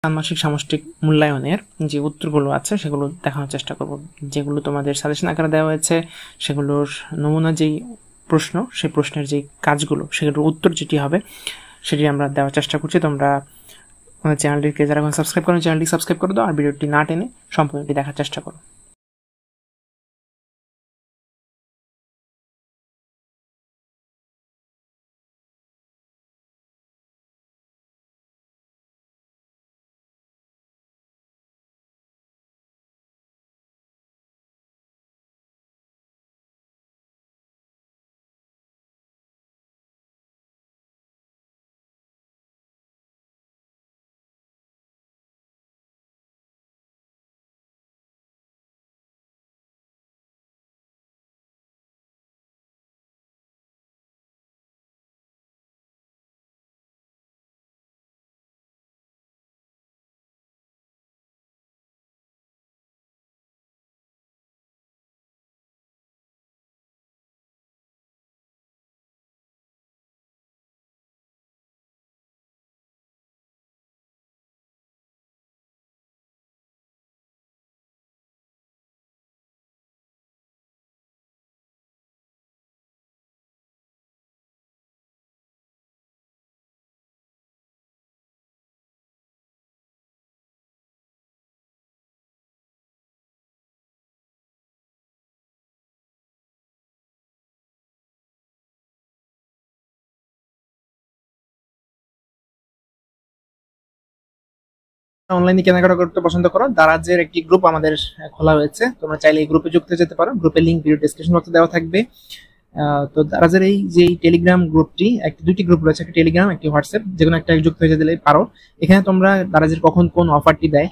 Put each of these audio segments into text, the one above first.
ষান্মাসিক সামষ্টিক মূল্যায়নের যে উত্তরগুলো আছে সেগুলো দেখানোর চেষ্টা করব। যেগুলো তোমাদের সাজেশন আকারে দেওয়া হয়েছে সেগুলোর নমুনা যেই প্রশ্ন, সেই প্রশ্নের যেই কাজগুলো, সেগুলোর উত্তর যেটি হবে সেটি আমরা দেওয়ার চেষ্টা করছি। তোমরা আমাদের চ্যানেলটিকে যারা এখন সাবস্ক্রাইব করেন চ্যানেলটি সাবস্ক্রাইব করে দাও, আর ভিডিওটি না টেনে সম্পূর্ণটি দেখার চেষ্টা করো। অনলাইনে কেনাকাটা করতে পছন্দ করো, দারাজের একটি গ্রুপ আমাদের খোলা হয়েছে। তোমরা চাইলে এই গ্রুপে যুক্ত যেতে পারো। গ্রুপের লিংক ভিডিও ডেসক্রিপশন বক্সে দেওয়া থাকবে। তো দারাজের এই যে টেলিগ্রাম গ্রুপটি, দুইটি গ্রুপ রয়েছে, একটা টেলিগ্রাম একটি হোয়াটসঅ্যাপ, যে কোনো একটা যুক্ত হয়ে যেতে পারো। এখানে তোমরা দারাজের কখন কোন অফারটি দেয়,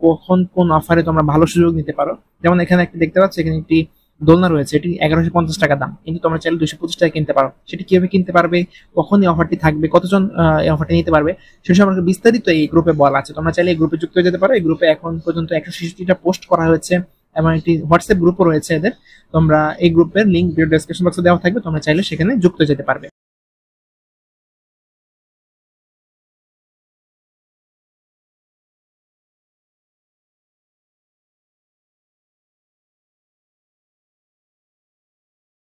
কখন কোন অফারে তোমরা ভালো সুযোগ নিতে পারো। যেমন এখানে একটি দেখতে পাচ্ছ, এখানে একটি দোলনা রয়েছে, এটি 1150 টাকা দাম, কিন্তু তোমরা চাইলে 225 টাকা কিনতে পারো। সেটি কিভাবে কিনতে পারবে, কখন এই অফারটি থাকবে, কতজন এই অফারটি নিতে পারবে, সে সম্পর্কে বিস্তারিত এই গ্রুপে বলা আছে। তোমরা চাইলে এই গ্রুপে যুক্ত হয়ে যেতে পারো। এই গ্রুপে এখন পর্যন্ত 166টা পোস্ট করা হয়েছে এবং একটি হোয়াটসঅ্যাপ গ্রুপও রয়েছে এদের। তোমরা এই গ্রুপের লিংক ভিডিও ডেসক্রিপশন বক্সে দেওয়া থাকবে, তোমরা চাইলে সেখানে যুক্ত যেতে পারবে।